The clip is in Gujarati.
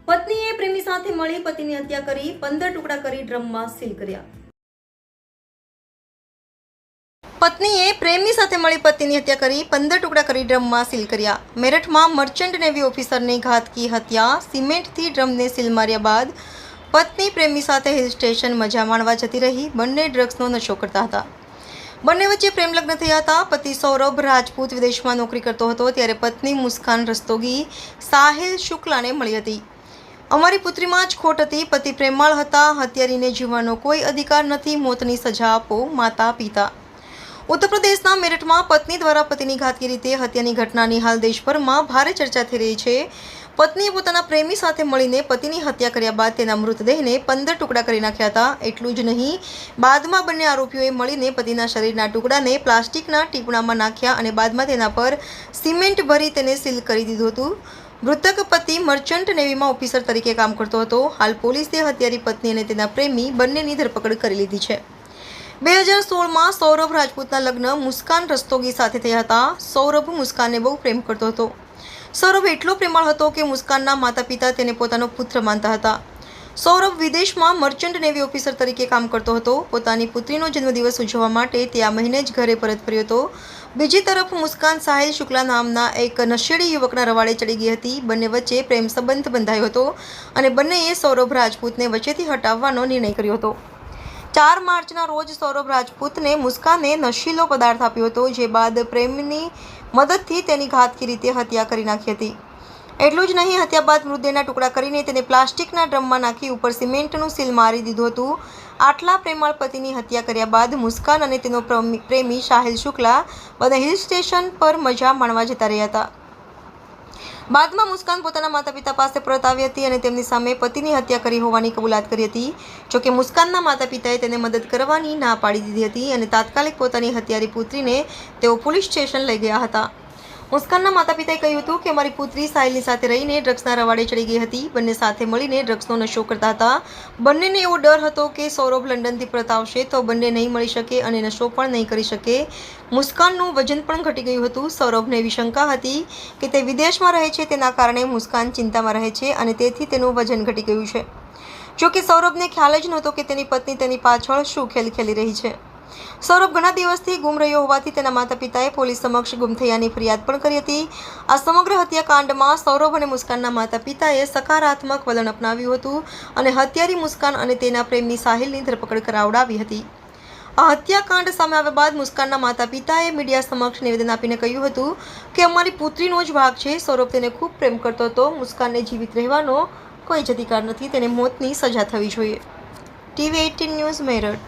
પત્નીએ પ્રેમી સાથે મળી પતિની હત્યા કરી 15 ટુકડા કરી ડ્રમમાં સીલ કર્યા. પત્નીએ પ્રેમી સાથે મળી પતિની હત્યા કરી 15 ટુકડા કરી ડ્રમમાં સીલ કર્યા. મેરઠમાં મર્ચન્ટ નેવી ઓફિસરની ઘાતકી હત્યા. સિમેન્ટથી ડ્રમને સીલ માર્યા બાદ પત્ની પ્રેમી સાથે હિલ સ્ટેશન મજા માણવા જતી રહી. બંને ડ્રગ્સનો નશો કરતા હતા. બંને વચ્ચે પ્રેમ લગ્ન થયા હતા. પતિ સૌરભ રાજપૂત વિદેશમાં નોકરી કરતો હતો ત્યારે પત્ની મુસ્કાન રસ્તોગી સાહિલ શુક્લાને મળી હતી. અમારી પુત્રીમાં જ ખોટ હતી. પતિ પ્રેમાળ હતા. હત્યારીને જીવવાનો કોઈ અધિકાર નથી. મોતની સજા આપો માતા પિતા. ઉત્તર પ્રદેશના મેરઠમાં પત્ની દ્વારા પતિની ઘાતકી રીતે હત્યાની ઘટનાની હાલ દેશભરમાં ભારે ચર્ચા થઈ રહી છે. પત્નીએ પોતાના પ્રેમી સાથે મળીને પતિની હત્યા કર્યા બાદ તેના મૃતદેહને 15 ટુકડા કરી નાખ્યા હતા. એટલું જ નહીં, બાદમાં બંને આરોપીઓએ મળીને પતિના શરીરના ટુકડાને પ્લાસ્ટિકના ટીપણામાં નાખ્યા અને બાદમાં તેના પર સિમેન્ટ ભરી તેને સીલ કરી દીધું હતું. મૃતક પતિ મર્ચન્ટ નેવીમાં ઓફિસર તરીકે કામ કરતો હતો. હાલ પોલીસે હત્યારી પત્ની અને તેના પ્રેમી બંનેની ધરપકડ કરી લીધી છે. 2016માં સૌરભ રાજપૂતના લગ્ન મુસ્કાન રસ્તોગી સાથે થયા હતા. સૌરભ મુસ્કાનને બહુ પ્રેમ કરતો હતો. સૌરભ એટલો પ્રેમાળ હતો કે મુસ્કાનના માતા પિતા તેને પોતાનો પુત્ર માનતા હતા. સૌરભ વિદેશમાં મર્ચન્ટ નેવી ઓફિસર તરીકે કામ કરતો હતો. પોતાની પુત્રીનો જન્મદિવસ ઉજવવા માટે તે આ મહિને જ ઘરે પરત ફર્યો હતો. બીજી તરફ મુસ્કાન સાહિલ શુક્લા નામના એક નશેડી યુવકના રવાડે ચડી ગઈ હતી. બંને વચ્ચે પ્રેમ સંબંધ બંધાયો હતો અને બંનેએ સૌરભ રાજપૂતને વચ્ચેથી હટાવવાનો નિર્ણય કર્યો હતો. 4 માર્ચના રોજ સૌરભ રાજપૂતને મુસ્કાને નશીલો પદાર્થ આપ્યો હતો, જે બાદ પ્રેમની મદદથી તેની ઘાતકી રીતે હત્યા કરી નાખી હતી. એટલું જ નહીં, હત્યા બાદ મૃતદેહના ટુકડા કરીને તેને પ્લાસ્ટિકના ડ્રમમાં નાખી ઉપર સિમેન્ટનું સીલ મારી દીધું હતું. આટલા પ્રેમાળ પતિની હત્યા કર્યા બાદ મુસ્કાન અને તેનો પ્રેમી સાહિલ શુક્લા બંને હિલ સ્ટેશન પર મજા માણવા જતા રહ્યા હતા. બાદમાં મુસ્કાન પોતાના માતા પિતા પાસે પરત આવી હતી અને તેમની સામે પતિની હત્યા કરી હોવાની કબૂલાત કરી હતી. જોકે મુસ્કાનના માતા પિતાએ તેને મદદ કરવાની ના પાડી દીધી હતી અને તાત્કાલિક પોતાની હત્યારી પુત્રીને તેઓ પોલીસ સ્ટેશન લઈ ગયા હતા. મુસ્કાનના માતા પિતાએ કહ્યું હતું કે અમારી પુત્રી સાહિલની સાથે રહીને ડ્રગ્સના રવાડે ચડી ગઈ હતી. બંને સાથે મળીને ડ્રગ્સનો નશો કરતા હતા. બંનેને એવો ડર હતો કે સૌરભ લંડનથી પરત આવશે તો બંને નહીં મળી શકે અને નશો પણ નહીં કરી શકે. મુસ્કાનનું વજન પણ ઘટી ગયું હતું. સૌરભને એવી શંકા હતી કે તે વિદેશમાં રહે છે, તેના કારણે મુસ્કાન ચિંતામાં રહે છે અને તેથી તેનું વજન ઘટી ગયું છે. જોકે સૌરભને ખ્યાલ જ નહોતો કે તેની પત્ની તેની પાછળ શું ખેલ ખેલી રહી છે. સૌરભ ઘણા દિવસથી ગુમ રહ્યો હોવાથી તેના માતા પિતાએ પોલીસ સમક્ષ ગુમ થયાની ફરિયાદ પણ કરી હતી. આ સમગ્ર હત્યાકાંડમાં સૌરભ અને મુસ્કાનના માતા પિતાએ સકારાત્મક વલણ અપનાવ્યું હતું અને હત્યારી મુસ્કાન અને તેના પ્રેમી સાહિલની ધરપકડ કરાવડાવી હતી. આ હત્યાકાંડ સામે આવ્યા બાદ મુસ્કાનના માતા પિતાએ મીડિયા સમક્ષ નિવેદન આપીને કહ્યું હતું કે અમારી પુત્રીનો જ ભાગ છે. સૌરભ તેને ખૂબ પ્રેમ કરતો હતો. મુસ્કાનને જીવિત રહેવાનો કોઈ જ અધિકાર નથી. તેને મોતની સજા થવી જોઈએ. TV18 news Meerut.